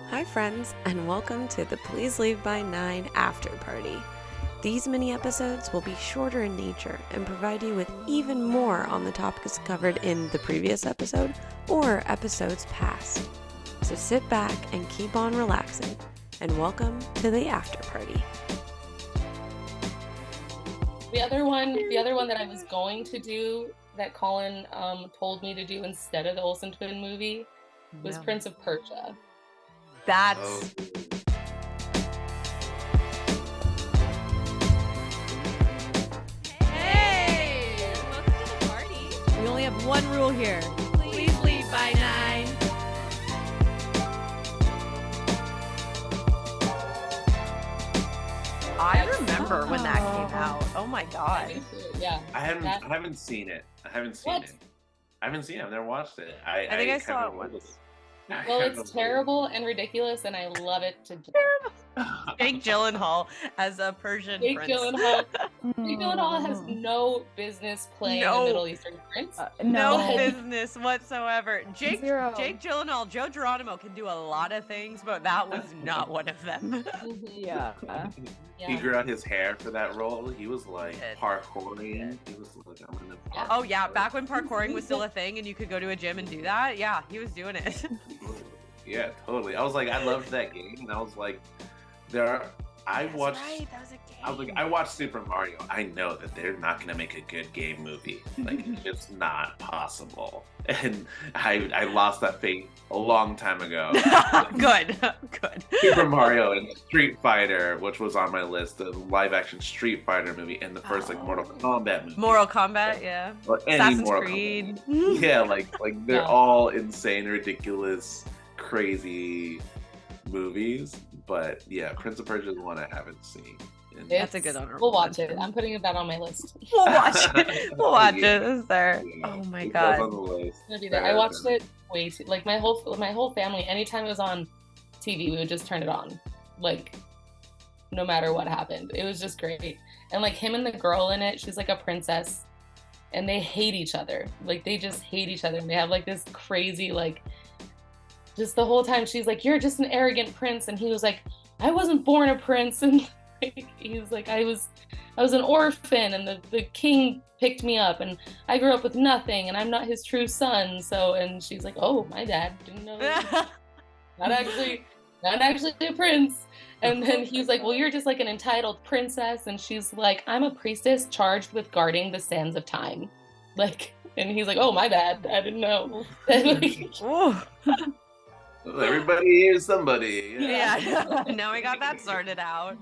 Hi friends, and welcome to the Please Leave by 9 after party. These mini episodes will be shorter in nature and provide you with even more on the topics covered in the previous episode or episodes past. So sit back and keep on relaxing, and welcome to the after party. The other one that I was going to do that Colin told me to do instead of the Olsen twin movie was Prince of Persia. That's Hey! Welcome to the party. we only have one rule here. Please leave by 9. I remember when that came out. Oh my god. Yeah. I haven't seen it. What? I haven't seen it. I've never watched it. I think I kind saw of it once. Well, it's terrible and ridiculous, and I love it to death. Jake Gyllenhaal as a Persian Jake prince. Gyllenhaal has no business playing a Middle Eastern prince. No No. business whatsoever. Jake Zero. Gyllenhaal, Joe Geronimo can do a lot of things, but that was not one of them. Yeah. He grew out his hair for that role. He was like He did. parkouring. He was like, I'm gonna parkour. Oh yeah, back when parkouring was still a thing and you could go to a gym and do that. Yeah, he was doing it. Yeah, totally. I was like, I loved that game, and I was like, I watched Super Mario. I know that they're not gonna make a good game movie. Like, it's not possible. And I lost that faith a long time ago. Good. Super Mario and Street Fighter, which was on my list, the live-action Street Fighter movie, and the first Mortal Kombat movie. Mortal Kombat, yeah. Or any Assassin's Mortal Creed. Kombat. Yeah, like they're Yeah. all insane, ridiculous, crazy movies. But yeah, Prince of Persia is the one I haven't seen. And That's a good honorable We'll watch it. mention. I'm putting that on my list. It's We'll watch it. We'll watch Yeah. it. It's there. Yeah, Oh my it goes god. on the list. gonna be there. I watched it way too. Like my whole family. Anytime it was on TV, we would just turn it on. Like, no matter what happened, it was just great. And like him and the girl in it, she's like a princess, and they hate each other. Like they just hate each other, and they have like this crazy like. Just the whole time she's like, "You're just an arrogant prince," and he was like, "I wasn't born a prince," and like, he was like, I was an orphan, and the king picked me up, and I grew up with nothing, and I'm not his true son." So, and she's like, "Oh, my dad didn't know. Not actually a prince." And then he was like, "Well, you're just like an entitled princess," and she's like, "I'm a priestess charged with guarding the sands of time." Like, and he's like, "Oh, my bad, I didn't know." And like, Oh. Well, everybody is somebody. Yeah. Now we got that sorted out.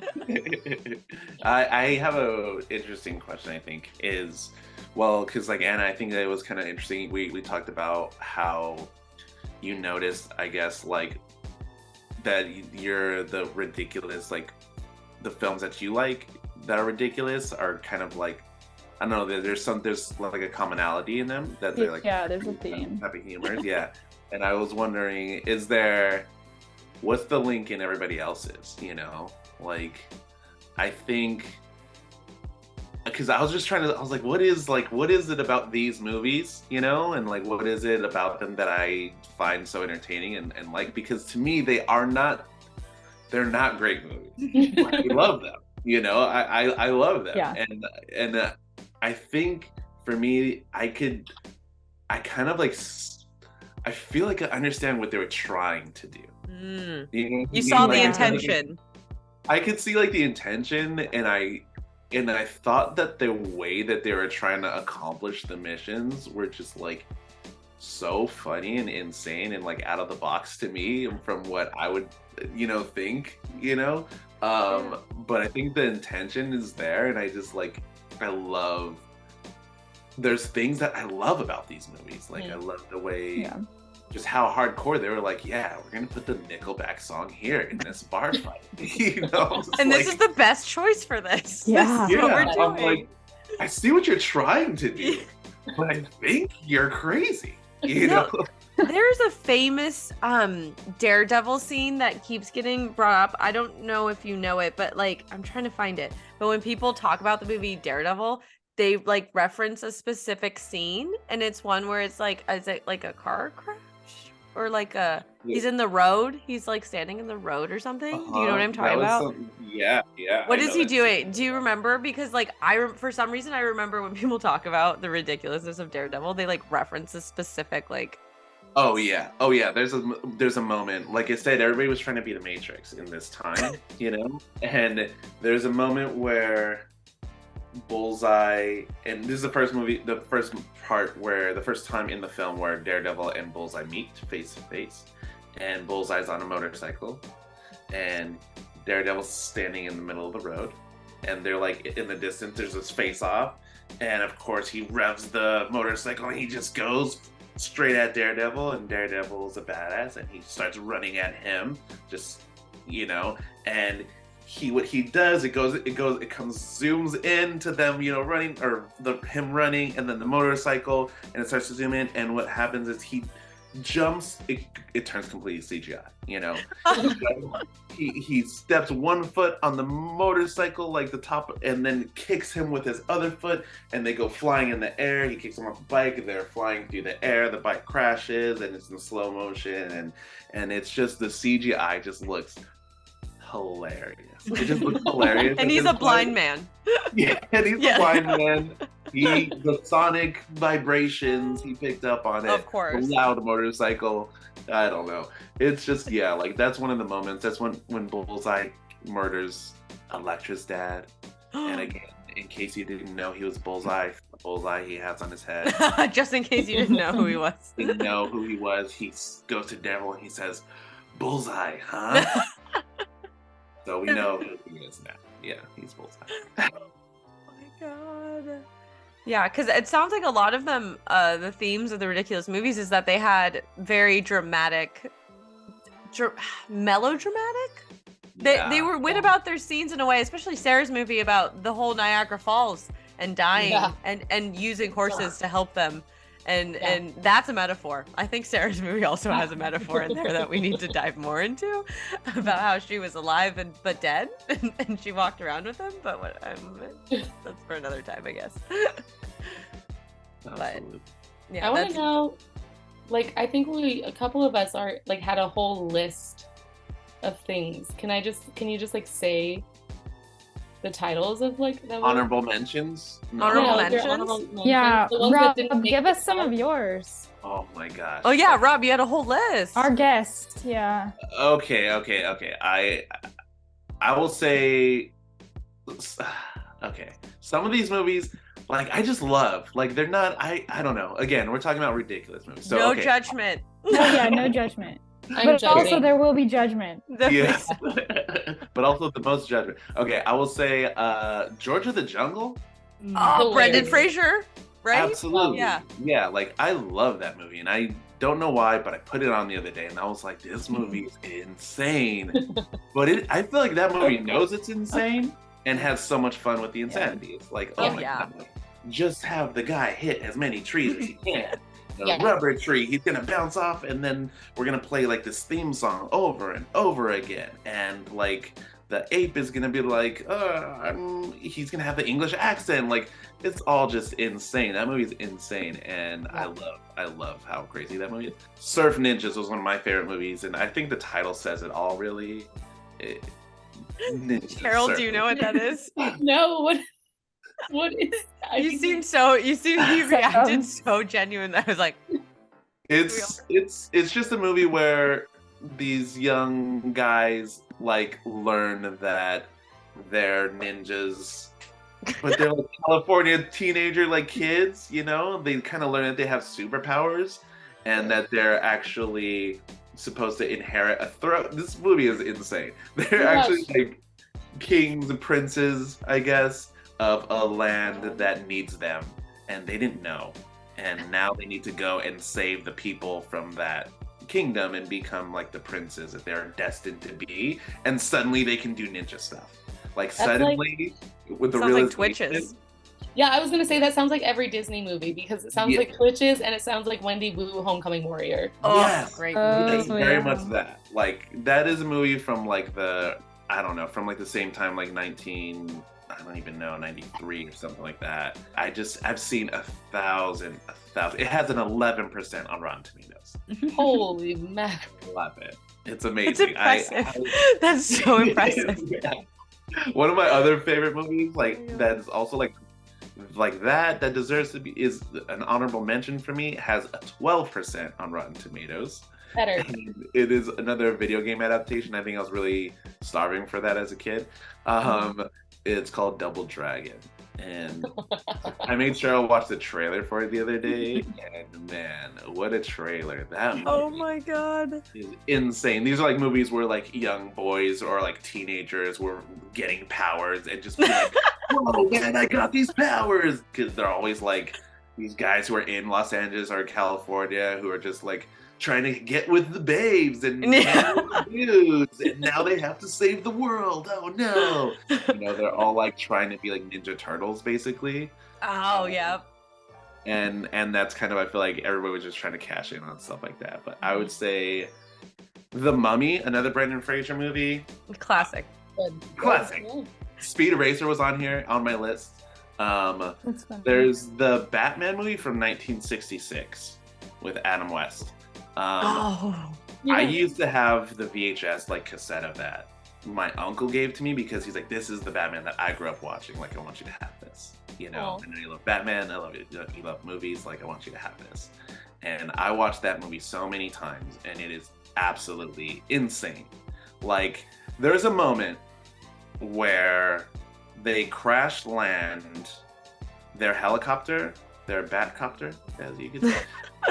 I have a interesting question. I think is, well, because like Anna, I think that it was kind of interesting. We talked about how you noticed, I guess, like that you're the ridiculous, like the films that you like that are ridiculous are kind of like, I don't know, there's like a commonality in them that they're like, Yeah, there's a theme. type of humors, yeah. And I was wondering, what's the link in everybody else's, Like, I think, because I was like, what is it about these movies, And like, what is it about them that I find so entertaining and like, because to me, they're not great movies. I love them, I love them. Yeah. And I think for me, I kind of like, I feel like I understand what they were trying to do. You saw the Like, intention. I could see like the intention, and I thought that the way that they were trying to accomplish the missions were just like so funny and insane and like out of the box to me from what I would think. But I think the intention is there, and I just like there's things that I love about these movies. Like, I love the way, just how hardcore they were like, yeah, we're going to put the Nickelback song here in this bar fight. And this is the best choice for this. Yeah. This is what we're I'm doing. like, I see what you're trying to do, but I think you're crazy. No. There's a famous Daredevil scene that keeps getting brought up. I don't know if you know it, but like, I'm trying to find it. But when people talk about the movie Daredevil, they like reference a specific scene, and it's one where it's like, is it like a car crash? or like he's in the road. He's like standing in the road or something. Do you know what I'm talking about? Yeah. What I is know he that doing? scene. Do you remember? Because like for some reason I remember when people talk about the ridiculousness of Daredevil, they like reference a specific like. Oh yeah. There's a moment. Like I said, everybody was trying to be the Matrix in this time, you know. And there's a moment where Bullseye, and this is the first time in the film where Daredevil and Bullseye meet face to face, and Bullseye's on a motorcycle, and Daredevil's standing in the middle of the road, and they're like in the distance. There's this face off, and of course he revs the motorcycle and he just goes straight at Daredevil, and Daredevil's a badass, and he starts running at him, just and what he does, it zooms in to them, running, or him running, and then the motorcycle, and it starts to zoom in, and what happens is he jumps, it turns completely CGI, he steps one foot on the motorcycle, like the top, and then kicks him with his other foot, and they go flying in the air. He kicks him off the bike, and they're flying through the air. The bike crashes, and it's in slow motion, and it's just, the CGI just looks hilarious. It just looks hilarious. And he's a blind man. Yeah, and he's a blind man. The sonic vibrations he picked up on it. Of course. The loud motorcycle. I don't know. It's just, like, that's one of the moments. That's when Bullseye murders Elektra's dad. And again, in case you didn't know, he was Bullseye he has on his head. Just in case you didn't know who he was. Didn't know who he was. He goes to Devil and he says, "Bullseye, huh?" So we know who he is now. Yeah, he's Bullseye. Oh my god. Yeah, because it sounds like a lot of them, the themes of the ridiculous movies is that they had very dramatic, melodramatic? They went about their scenes in a way, especially Sarah's movie about the whole Niagara Falls and dying and using horses to help them. And that's a metaphor. I think Sarah's movie also has a metaphor in there that we need to dive more into, about how she was alive but dead, and she walked around with him. But that's for another time, I guess. Absolutely. But I want to know, like, I think a couple of us had a whole list of things. Can you just like say the titles of like the honorable mentions? Honorable mentions? Yeah, The ones that Rob, didn't make give the us some of yours. Oh my gosh. Oh yeah, Rob, you had a whole list. Our guest, yeah. Okay. I will say, okay, some of these movies, like, I just love, like, they're not, I don't know. Again, we're talking about ridiculous movies. So, no okay. judgment. No judgment. I'm But judging. also there will be judgment. Yes. But also the most judgment. Okay, I will say George of the Jungle. Oh, Brendan Hilarious. Fraser, right? Absolutely. Yeah. Like, I love that movie, and I don't know why, but I put it on the other day, and I was like, this movie is insane. But I feel like that movie knows it's insane and has so much fun with the insanity. It's like, oh my god, just have the guy hit as many trees as he can. A rubber tree, he's gonna bounce off, and then we're gonna play like this theme song over and over again, and like the ape is gonna be like, he's gonna have the English accent. Like, it's all just insane. That movie's insane, and I love how crazy that movie is. Surf Ninjas was one of my favorite movies, and I think the title says it all, really. Cheryl, do you know what that is? No, what is that? You reacted so genuine that I was like, it's just a movie where these young guys like learn that they're ninjas, but they're like California teenager like kids, they kind of learn that they have superpowers and that they're actually supposed to inherit a throne. This movie is insane. They're actually like kings and princes, I guess, of a land that needs them, and they didn't know, and now they need to go and save the people from that kingdom and become like the princes that they're destined to be, and suddenly they can do ninja stuff. With the sounds like Twitches. Yeah, I was gonna say that sounds like every Disney movie, because it sounds like Twitches and it sounds like Wendy Wu Homecoming Warrior. Oh, yes, great it's movie. very much that. Like, that is a movie from like the same time, like I don't even know, 93 or something like that. I've seen 1,000. It has an 11% on Rotten Tomatoes. Holy mac. Love it. It's It's amazing. impressive. That's so impressive. Yeah. One of my other favorite movies, like that's also like that deserves to be is an honorable mention for me, has a 12% on Rotten Tomatoes. Better. And it is another video game adaptation. I think I was really starving for that as a kid. It's called Double Dragon. And I made Cheryl watch the trailer for it the other day, and man, what a trailer. That movie Oh my god. is insane. These are like movies where like young boys or like teenagers were getting powers and just be like, whoa, man, I got these powers. Because they're always like these guys who are in Los Angeles or California who are just like trying to get with the babes and dudes, and now they have to save the world. Oh no. You know, they're all like trying to be like Ninja Turtles basically. Oh yeah. And that's kind of, I feel like everybody was just trying to cash in on stuff like that. But I would say The Mummy, another Brendan Fraser movie. Classic. Classic. Speed Racer was on here on my list. That's funny. There's the Batman movie from 1966 with Adam West. Oh. I used to have the VHS like cassette of that. My uncle gave to me because he's like, this is the Batman that I grew up watching. Like, I want you to have this. You know, I know you love Batman. I love you love movies. Like, I want you to have this. And I watched that movie so many times, and it is absolutely insane. Like, there's a moment where they crash land their helicopter, their Batcopter, as you can say.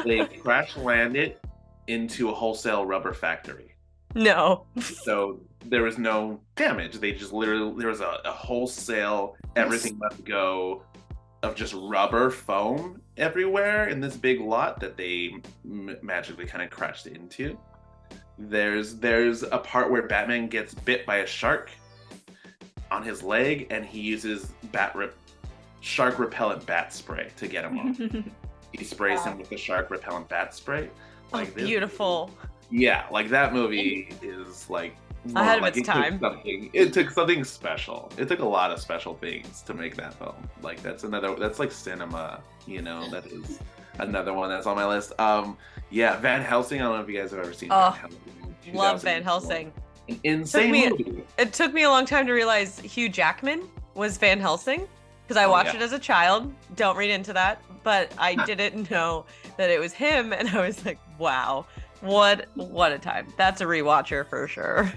They crash land it into a wholesale rubber factory. No. So there was no damage. They just literally, there was a wholesale, everything let go of just rubber foam everywhere in this big lot that they magically kind of crashed into. There's a part where Batman gets bit by a shark on his leg, and he uses shark repellent bat spray to get him off. He sprays him with the shark repellent bat spray. Like Oh, beautiful. Yeah, like that movie is like Ahead of like, its time. It took something special. It took a lot of special things to make that film. Like that's like cinema, you know. That is another one that's on my list. Yeah, Van Helsing. I don't know if you guys have ever seen Van Helsing. Love Van Helsing. An insane movie. It took me a long time to realize Hugh Jackman was Van Helsing because I watched it as a child. Don't read into that, but I didn't know that it was him, and I was like, wow. What a time. That's a rewatcher for sure.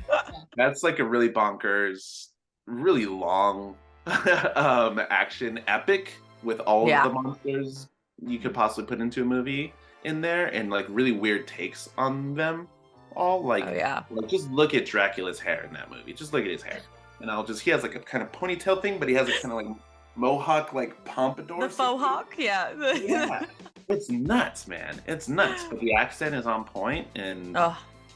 That's like a really bonkers, really long action epic with all of the monsters you could possibly put into a movie in there, and like really weird takes on them all. Like, like just look at Dracula's hair in that movie. Just look at his hair. And he has like a kind of ponytail thing, but he has a kind of like mohawk, like pompadour. The faux hawk, yeah. It's nuts, man. It's nuts. But the accent is on point, and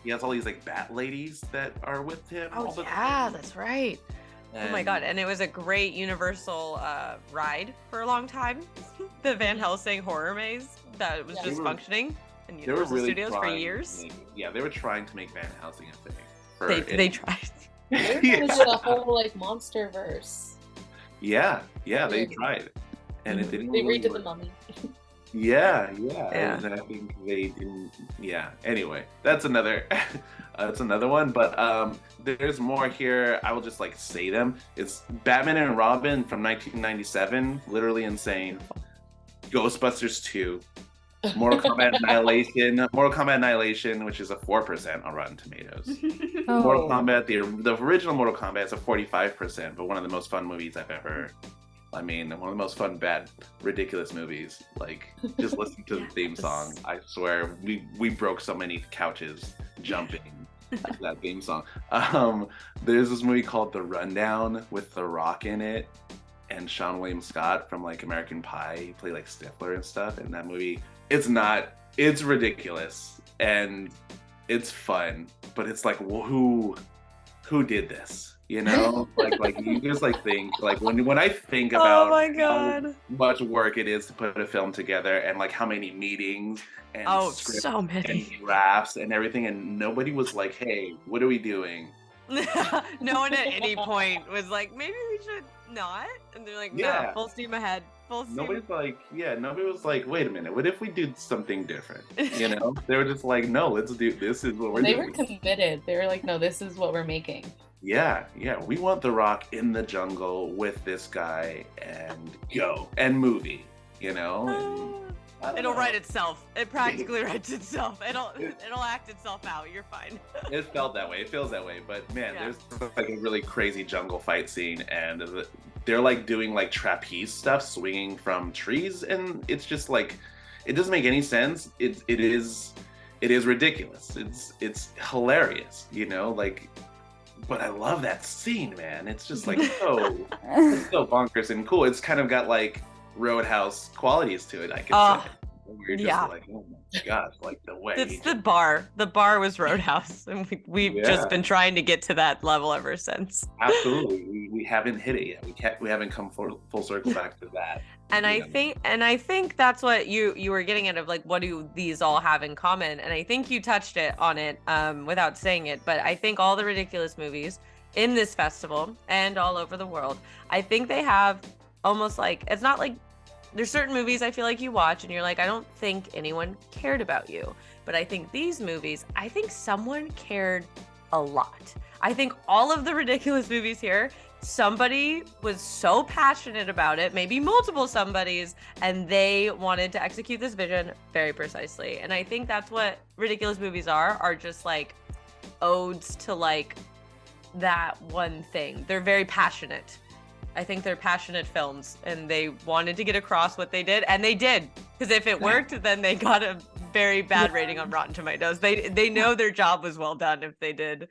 he has all these like bat ladies that are with him. Oh yeah, that's right. Oh my god, and it was a great Universal ride for a long time. The Van Helsing horror maze that was just functioning in Universal Studios for years. They were trying to make Van Helsing a thing. They tried. They did a whole like monster verse. Yeah, they tried, and it didn't. They redid the Mummy. Yeah. And I think they didn't. Yeah. Anyway, that's another one. But there's more here. I will just like say them. It's Batman and Robin from 1997. Literally insane. Ghostbusters 2. Mortal Kombat Annihilation, which is a 4% on Rotten Tomatoes. Mortal Kombat, the original Mortal Kombat is a 45%, but one of the most fun movies I've ever. I mean, one of the most fun, bad, ridiculous movies. Like, just listen to the theme song. I swear, we broke so many couches jumping to that theme song. There's this movie called The Rundown with The Rock in it, and Sean William Scott from like American Pie. He played like Stifler and stuff. And that movie, it's ridiculous and it's fun, but it's like, well, who did this? You know, like you just like think like when I think about how much work it is to put a film together, and like how many meetings and scripts so many and drafts and everything, and nobody was like, hey, what are we doing? No one at any point was like, maybe we should not. And they're like, Yeah. no, full steam ahead. Full steam. Nobody was like, wait a minute, what if we do something different? You know, they were just like, no, let's do this is what we're They doing. were committed. They were like, no, this is what we're making. Yeah, we want The Rock in the jungle with this guy and go and movie, you know. And I don't It'll know. write itself. It practically writes itself. It'll act itself out. You're fine. It felt that way. It feels that way. But man, Yeah. there's like a really crazy jungle fight scene, and they're like doing like trapeze stuff, swinging from trees, and it's just like, it doesn't make any sense. It is ridiculous. It's hilarious, you know, like. But I love that scene, man. It's just like so bonkers and cool. It's kind of got like Roadhouse qualities to it, I could say. We're just yeah. like, oh my gosh, like the way. It's the bar. The bar was Roadhouse, and we've Yeah. just been trying to get to that level ever since. Absolutely, we haven't hit it yet. We haven't come full circle back to that. And I think that's what you were getting at, of like, what do these all have in common? And I think you touched on it without saying it, but I think all the ridiculous movies in this festival and all over the world, I think they have almost like, it's not like, there's certain movies I feel like you watch and you're like, I don't think anyone cared about you. But I think these movies, I think someone cared a lot. I think all of the ridiculous movies here, somebody was so passionate about it, maybe multiple somebodies, and they wanted to execute this vision very precisely. And I think that's what ridiculous movies are just like odes to like that one thing. They're very passionate. I think they're passionate films, and they wanted to get across what they did, and they did. Because if it worked, then they got a very bad rating on Rotten Tomatoes. They know their job was well done if they did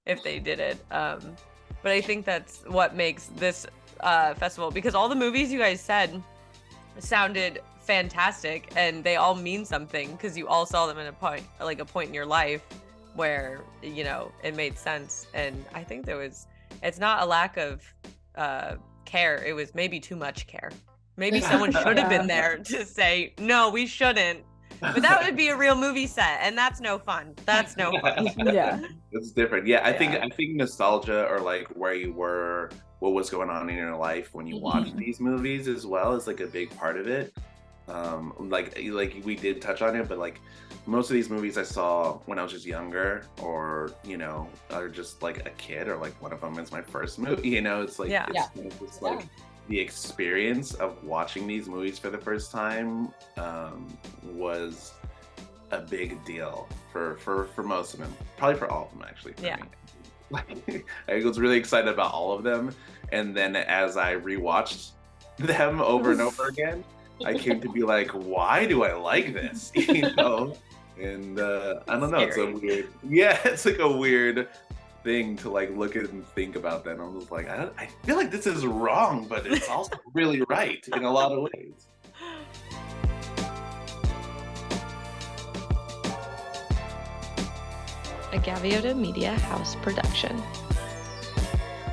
it. But I think that's what makes this festival, because all the movies you guys said sounded fantastic, and they all mean something because you all saw them in a point in your life where, you know, it made sense. And I think it's not a lack of care. It was maybe too much care. Maybe someone should have been there to say, no, we shouldn't. But that would be a real movie set, and that's no fun. That's no fun. Yeah. It's different. Yeah, I think nostalgia, or like where you were, what was going on in your life when you watched these movies as well, is like a big part of it. Like we did touch on it, but like most of these movies I saw when I was just younger, or you know, or just like a kid, or like one of them is my first movie. You know, it's like it's just like the experience of watching these movies for the first time was a big deal for most of them, probably for all of them actually. Me. I was really excited about all of them, and then as I rewatched them over and over again, I came to be like, why do I like this? You know, and I don't know. It's a weird, it's like a weird thing to like look at and think about. Then I'm just like, I feel like this is wrong, but it's also really right in a lot of ways. A Gaviota Media House production.